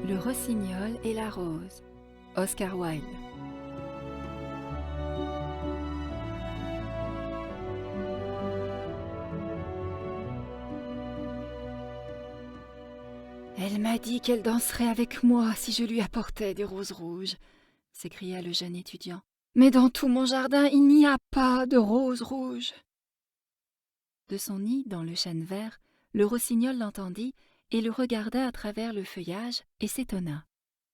Le rossignol et la rose. Oscar Wilde. Elle m'a dit qu'elle danserait avec moi si je lui apportais des roses rouges, s'écria le jeune étudiant. Mais dans tout mon jardin, il n'y a pas de roses rouges. De son nid dans le chêne vert, le rossignol l'entendit et le regarda à travers le feuillage et s'étonna.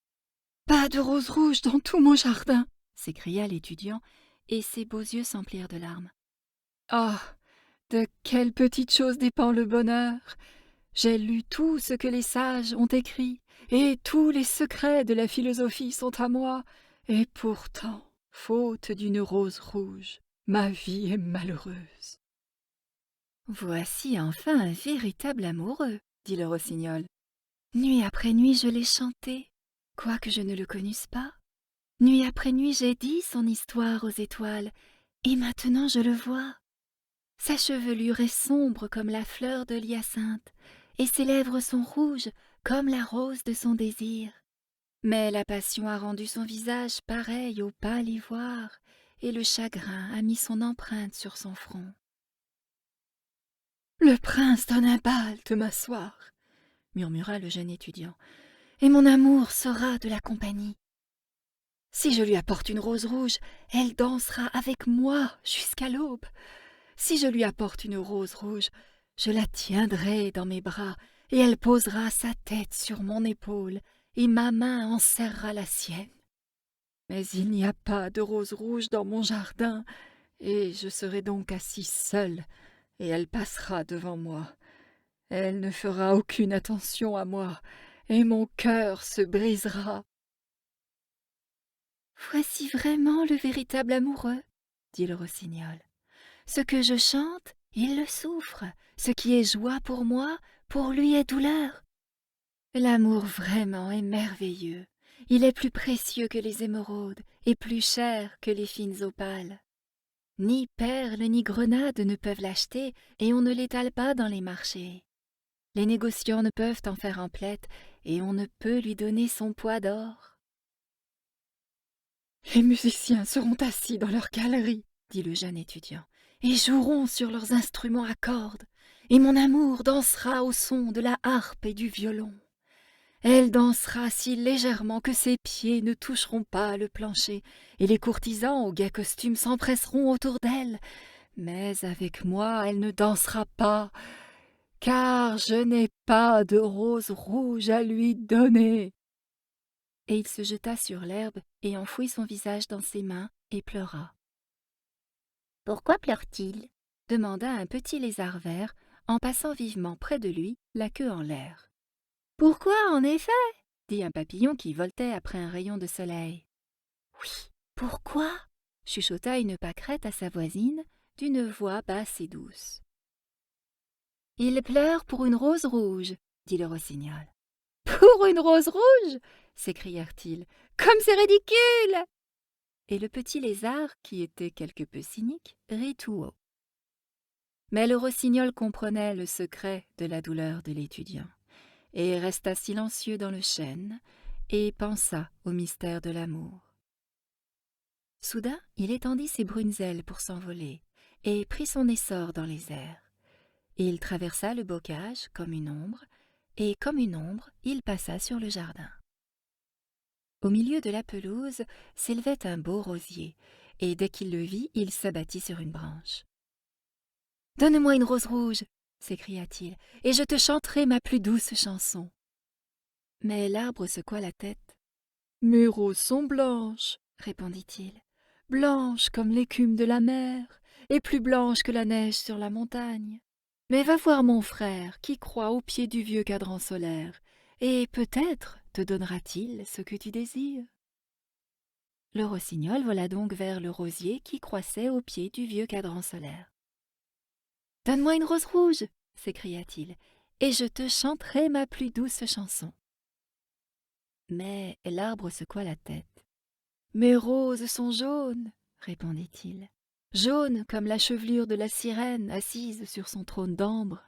« Pas de roses rouges dans tout mon jardin !» s'écria l'étudiant, et ses beaux yeux s'emplirent de larmes. « Oh, de quelle petite chose dépend le bonheur ! J'ai lu tout ce que les sages ont écrit, et tous les secrets de la philosophie sont à moi, et pourtant, faute d'une rose rouge, ma vie est malheureuse. » « Voici enfin un véritable amoureux, » dit le rossignol. « Nuit après nuit je l'ai chanté, quoique je ne le connusse pas. Nuit après nuit j'ai dit son histoire aux étoiles, et maintenant je le vois. Sa chevelure est sombre comme la fleur de l'hyacinthe, et ses lèvres sont rouges comme la rose de son désir. Mais la passion a rendu son visage pareil au pâle ivoire, et le chagrin a mis son empreinte sur son front. « Le prince donne un bal de m'asseoir, » murmura le jeune étudiant, « et mon amour sera de la compagnie. Si je lui apporte une rose rouge, elle dansera avec moi jusqu'à l'aube. Si je lui apporte une rose rouge, je la tiendrai dans mes bras, et elle posera sa tête sur mon épaule, et ma main en serrera la sienne. Mais il n'y a pas de rose rouge dans mon jardin, et je serai donc assis seul, et elle passera devant moi. Elle ne fera aucune attention à moi, et mon cœur se brisera. » « Voici vraiment le véritable amoureux, » dit le rossignol. « Ce que je chante, il le souffre. Ce qui est joie pour moi, pour lui est douleur. L'amour vraiment est merveilleux. Il est plus précieux que les émeraudes et plus cher que les fines opales. Ni perles ni grenades ne peuvent l'acheter et on ne l'étale pas dans les marchés. Les négociants ne peuvent en faire un plette et on ne peut lui donner son poids d'or. « Les musiciens seront assis dans leur galerie, » dit le jeune étudiant, « et joueront sur leurs instruments à cordes, et mon amour dansera au son de la harpe et du violon. Elle dansera si légèrement que ses pieds ne toucheront pas le plancher, et les courtisans aux gais costumes s'empresseront autour d'elle. Mais avec moi elle ne dansera pas, car je n'ai pas de rose rouge à lui donner. » Et il se jeta sur l'herbe et enfouit son visage dans ses mains et pleura. « Pourquoi pleure-t-il » demanda un petit lézard vert en passant vivement près de lui, la queue en l'air. « Pourquoi, en effet » dit un papillon qui voltait après un rayon de soleil. « Oui, pourquoi » chuchota une pâquerette à sa voisine d'une voix basse et douce. « Il pleure pour une rose rouge » dit le rossignol. « Pour une rose rouge » s'écrièrent-ils. « Comme c'est ridicule !» Et le petit lézard, qui était quelque peu cynique, rit tout haut. Mais le rossignol comprenait le secret de la douleur de l'étudiant, et resta silencieux dans le chêne, et pensa au mystère de l'amour. Soudain, il étendit ses brunes ailes pour s'envoler, et prit son essor dans les airs. Il traversa le bocage comme une ombre, et comme une ombre, il passa sur le jardin. Au milieu de la pelouse s'élevait un beau rosier, et dès qu'il le vit, il s'abattit sur une branche. « Donne-moi une rose rouge !» s'écria-t-il, « et je te chanterai ma plus douce chanson. » Mais l'arbre secoua la tête. « Mes roses sont blanches, » répondit-il, « blanches comme l'écume de la mer, et plus blanches que la neige sur la montagne. Mais va voir mon frère qui croît au pied du vieux cadran solaire, et peut-être te donnera-t-il ce que tu désires. » Le rossignol vola donc vers le rosier qui croissait au pied du vieux cadran solaire. « Donne-moi une rose rouge !» s'écria-t-il, « et je te chanterai ma plus douce chanson. » Mais l'arbre secoua la tête. « Mes roses sont jaunes, » répondit-il, « jaunes comme la chevelure de la sirène assise sur son trône d'ambre.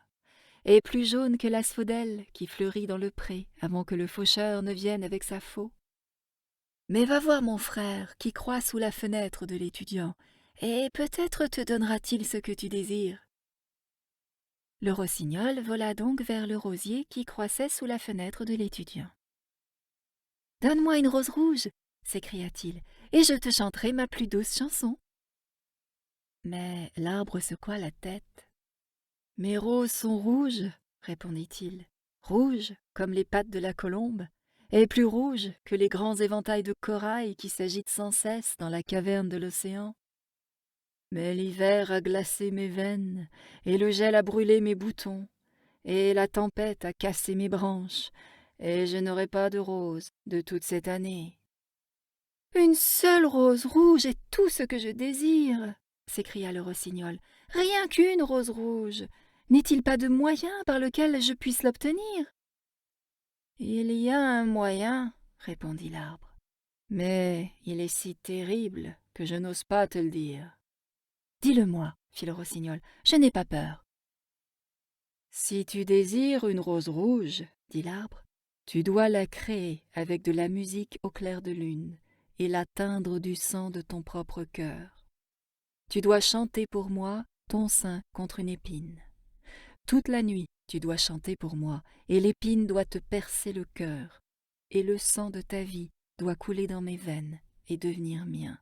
est plus jaune que l'asphodèle qui fleurit dans le pré avant que le faucheur ne vienne avec sa faux. Mais va voir mon frère qui croît sous la fenêtre de l'étudiant, et peut-être te donnera-t-il ce que tu désires. » Le rossignol vola donc vers le rosier qui croissait sous la fenêtre de l'étudiant. « Donne-moi une rose rouge, s'écria-t-il, et je te chanterai ma plus douce chanson. » Mais l'arbre secoua la tête. « Mes roses sont rouges, répondit-il, rouges comme les pattes de la colombe, et plus rouges que les grands éventails de corail qui s'agitent sans cesse dans la caverne de l'océan. Mais l'hiver a glacé mes veines, et le gel a brûlé mes boutons, et la tempête a cassé mes branches, et je n'aurai pas de rose de toute cette année. »« Une seule rose rouge est tout ce que je désire, » s'écria le rossignol. « Rien qu'une rose rouge. N'est-il pas de moyen par lequel je puisse l'obtenir ?»« Il y a un moyen, » répondit l'arbre, « mais il est si terrible que je n'ose pas te le dire. »« Dis-le-moi, » fit le rossignol, « je n'ai pas peur. »« Si tu désires une rose rouge, » dit l'arbre, « tu dois la créer avec de la musique au clair de lune et la teindre du sang de ton propre cœur. Tu dois chanter pour moi ton sein contre une épine. Toute la nuit, tu dois chanter pour moi, et l'épine doit te percer le cœur, et le sang de ta vie doit couler dans mes veines et devenir mien. »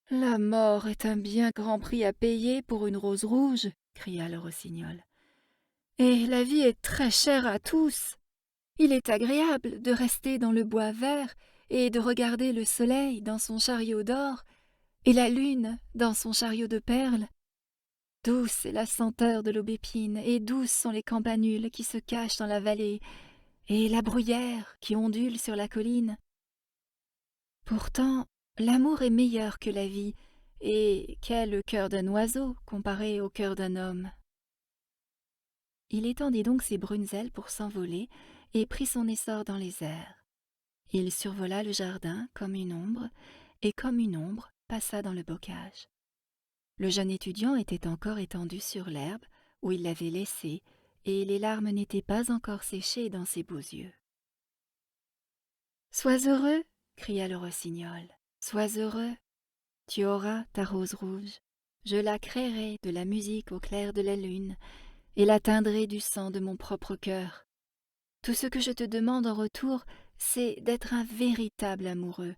« La mort est un bien grand prix à payer pour une rose rouge, » cria le rossignol. « Et la vie est très chère à tous. Il est agréable de rester dans le bois vert et de regarder le soleil dans son chariot d'or et la lune dans son chariot de perles. Douce est la senteur de l'aubépine, et douces sont les campanules qui se cachent dans la vallée, et la bruyère qui ondule sur la colline. Pourtant, l'amour est meilleur que la vie, et qu'est le cœur d'un oiseau comparé au cœur d'un homme. » Il étendit donc ses brunes ailes pour s'envoler, et prit son essor dans les airs. Il survola le jardin comme une ombre, et comme une ombre passa dans le bocage. Le jeune étudiant était encore étendu sur l'herbe où il l'avait laissé, et les larmes n'étaient pas encore séchées dans ses beaux yeux. « Sois heureux, » cria le rossignol, « sois heureux. Tu auras ta rose rouge. Je la créerai de la musique au clair de la lune, et la teindrai du sang de mon propre cœur. Tout ce que je te demande en retour, c'est d'être un véritable amoureux,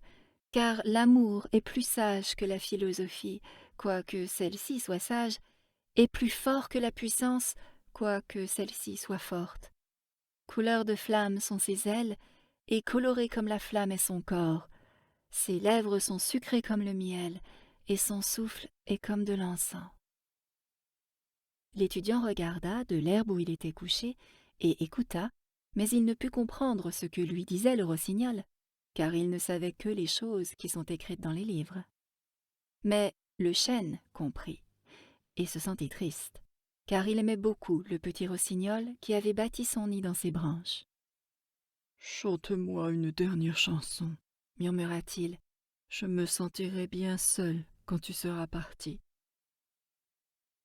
car l'amour est plus sage que la philosophie, quoique celle-ci soit sage, et plus fort que la puissance, quoique celle-ci soit forte. Couleur de flamme sont ses ailes, et coloré comme la flamme est son corps. Ses lèvres sont sucrées comme le miel, et son souffle est comme de l'encens. » L'étudiant regarda de l'herbe où il était couché, et écouta, mais il ne put comprendre ce que lui disait le rossignol, car il ne savait que les choses qui sont écrites dans les livres. Mais le chêne comprit, et se sentit triste, car il aimait beaucoup le petit rossignol qui avait bâti son nid dans ses branches. « Chante-moi une dernière chanson, » murmura-t-il. « Je me sentirai bien seul quand tu seras parti. »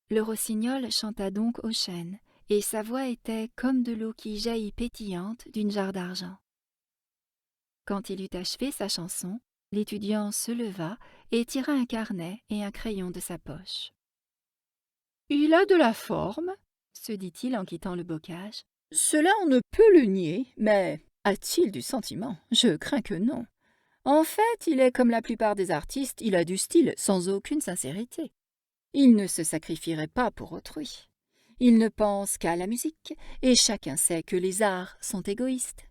Le rossignol chanta donc au chêne, et sa voix était comme de l'eau qui jaillit pétillante d'une jarre d'argent. Quand il eut achevé sa chanson, l'étudiant se leva et tira un carnet et un crayon de sa poche. « Il a de la forme, » se dit-il en quittant le bocage. « Cela on ne peut le nier, mais a-t-il du sentiment? Je crains que non. En fait, il est comme la plupart des artistes, il a du style sans aucune sincérité. Il ne se sacrifierait pas pour autrui. Il ne pense qu'à la musique, et chacun sait que les arts sont égoïstes.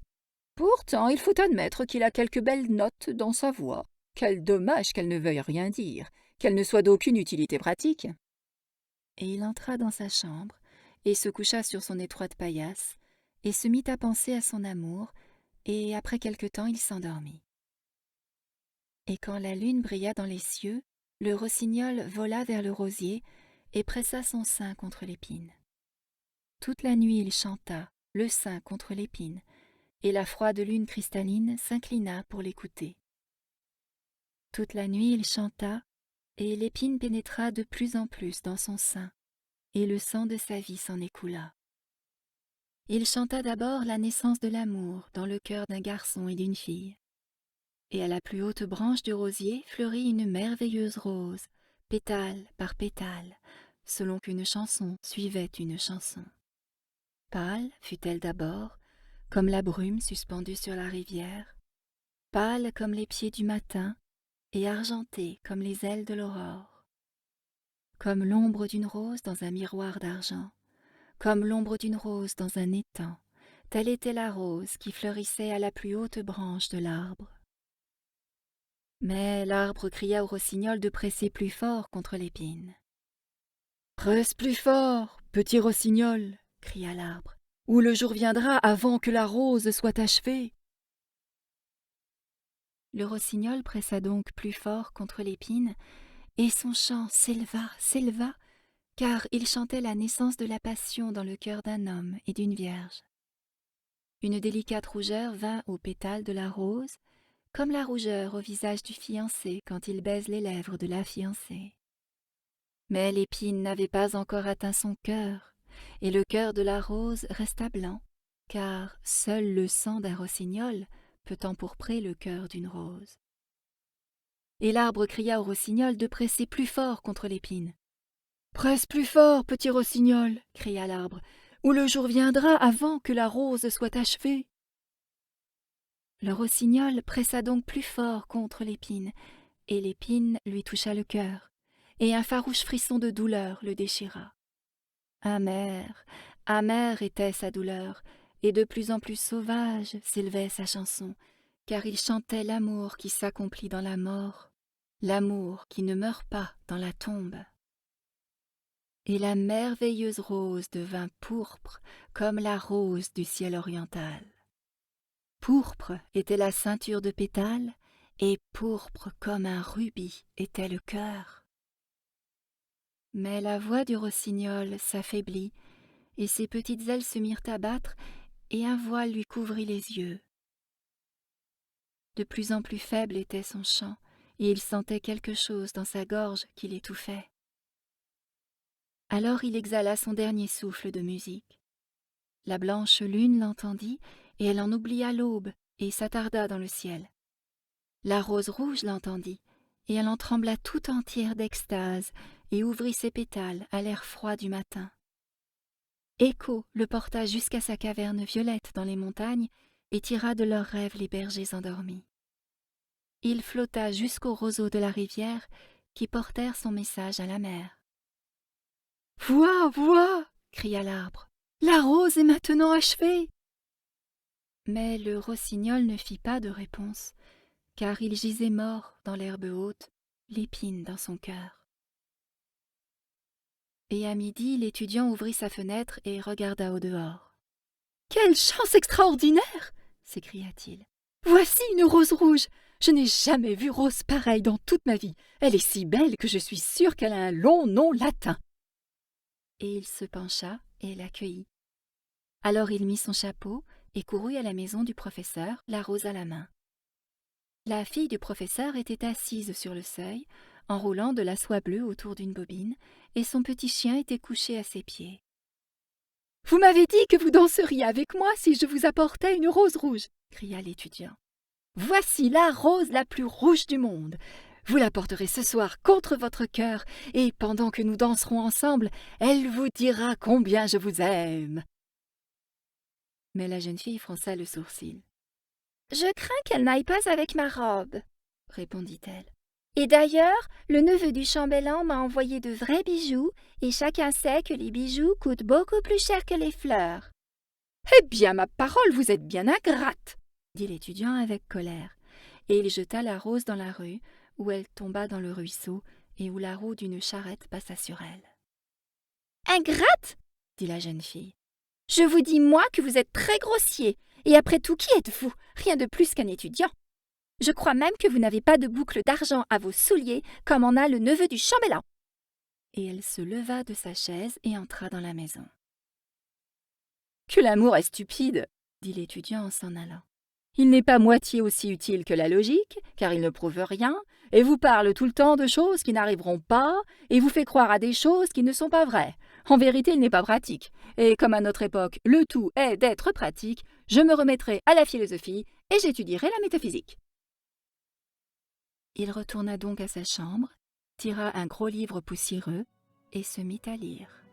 Pourtant, il faut admettre qu'il a quelques belles notes dans sa voix. Quel dommage qu'elle ne veuille rien dire, qu'elle ne soit d'aucune utilité pratique. » Et il entra dans sa chambre, et se coucha sur son étroite paillasse, et se mit à penser à son amour, et après quelque temps il s'endormit. Et quand la lune brilla dans les cieux, le rossignol vola vers le rosier et pressa son sein contre l'épine. Toute la nuit il chanta, le sein contre l'épine, et la froide lune cristalline s'inclina pour l'écouter. Toute la nuit il chanta, et l'épine pénétra de plus en plus dans son sein, et le sang de sa vie s'en écoula. Il chanta d'abord la naissance de l'amour dans le cœur d'un garçon et d'une fille. Et à la plus haute branche du rosier fleurit une merveilleuse rose, pétale par pétale, selon qu'une chanson suivait une chanson. Pâle fut-elle d'abord, comme la brume suspendue sur la rivière, pâle comme les pieds du matin et argentée comme les ailes de l'aurore. Comme l'ombre d'une rose dans un miroir d'argent, comme l'ombre d'une rose dans un étang, telle était la rose qui fleurissait à la plus haute branche de l'arbre. Mais l'arbre cria au rossignol de presser plus fort contre l'épine. « Presse plus fort, petit rossignol !» cria l'arbre, « ou le jour viendra avant que la rose soit achevée. » Le rossignol pressa donc plus fort contre l'épine, et son chant s'éleva, car il chantait la naissance de la passion dans le cœur d'un homme et d'une vierge. Une délicate rougeur vint aux pétales de la rose, comme la rougeur au visage du fiancé quand il baise les lèvres de la fiancée. Mais l'épine n'avait pas encore atteint son cœur, et le cœur de la rose resta blanc, car seul le sang d'un rossignol peut empourprer le cœur d'une rose. Et l'arbre cria au rossignol de presser plus fort contre l'épine. « Presse plus fort, petit rossignol !» cria l'arbre, « ou le jour viendra avant que la rose soit achevée. » Le rossignol pressa donc plus fort contre l'épine, et l'épine lui toucha le cœur, et un farouche frisson de douleur le déchira. Amère, amère était sa douleur, et de plus en plus sauvage s'élevait sa chanson, car il chantait l'amour qui s'accomplit dans la mort, l'amour qui ne meurt pas dans la tombe. Et la merveilleuse rose devint pourpre comme la rose du ciel oriental. Pourpre était la ceinture de pétales, et pourpre comme un rubis était le cœur. Mais la voix du rossignol s'affaiblit, et ses petites ailes se mirent à battre, et un voile lui couvrit les yeux. De plus en plus faible était son chant, et il sentait quelque chose dans sa gorge qui l'étouffait. Alors il exhala son dernier souffle de musique. La blanche lune l'entendit, et elle en oublia l'aube, et s'attarda dans le ciel. La rose rouge l'entendit, et elle en trembla tout entière d'extase, et ouvrit ses pétales à l'air froid du matin. Écho le porta jusqu'à sa caverne violette dans les montagnes, et tira de leurs rêves les bergers endormis. Il flotta jusqu'aux roseaux de la rivière, qui portèrent son message à la mer. « Vois, vois !» cria l'arbre, « la rose est maintenant achevée !» Mais le rossignol ne fit pas de réponse, car il gisait mort dans l'herbe haute, l'épine dans son cœur. Et à midi, l'étudiant ouvrit sa fenêtre et regarda au dehors. « Quelle chance extraordinaire !» s'écria-t-il. « Voici une rose rouge. Je n'ai jamais vu rose pareille dans toute ma vie. Elle est si belle que je suis sûre qu'elle a un long nom latin. » Et il se pencha et l'accueillit. Alors il mit son chapeau et courut à la maison du professeur, la rose à la main. La fille du professeur était assise sur le seuil, enroulant de la soie bleue autour d'une bobine, et son petit chien était couché à ses pieds. « Vous m'avez dit que vous danseriez avec moi si je vous apportais une rose rouge !» cria l'étudiant. « Voici la rose la plus rouge du monde. Vous la porterez ce soir contre votre cœur, et pendant que nous danserons ensemble, elle vous dira combien je vous aime. » Mais la jeune fille fronça le sourcil. « Je crains qu'elle n'aille pas avec ma robe, » répondit-elle. « Et d'ailleurs, le neveu du chambellan m'a envoyé de vrais bijoux, et chacun sait que les bijoux coûtent beaucoup plus cher que les fleurs. »« Eh bien, ma parole, vous êtes bien ingrate !» dit l'étudiant avec colère, et il jeta la rose dans la rue, où elle tomba dans le ruisseau, et où la roue d'une charrette passa sur elle. « Ingrate !» dit la jeune fille. « Je vous dis, moi, que vous êtes très grossier, et après tout, qui êtes-vous? Rien de plus qu'un étudiant. Je crois même que vous n'avez pas de boucle d'argent à vos souliers, comme en a le neveu du chambellan. » Et elle se leva de sa chaise et entra dans la maison. « Que l'amour est stupide !» dit l'étudiant en s'en allant. Il n'est pas moitié aussi utile que la logique, car il ne prouve rien, et vous parle tout le temps de choses qui n'arriveront pas, et vous fait croire à des choses qui ne sont pas vraies. En vérité, il n'est pas pratique. Et comme à notre époque, le tout est d'être pratique, je me remettrai à la philosophie et j'étudierai la métaphysique. » Il retourna donc à sa chambre, tira un gros livre poussiéreux et se mit à lire.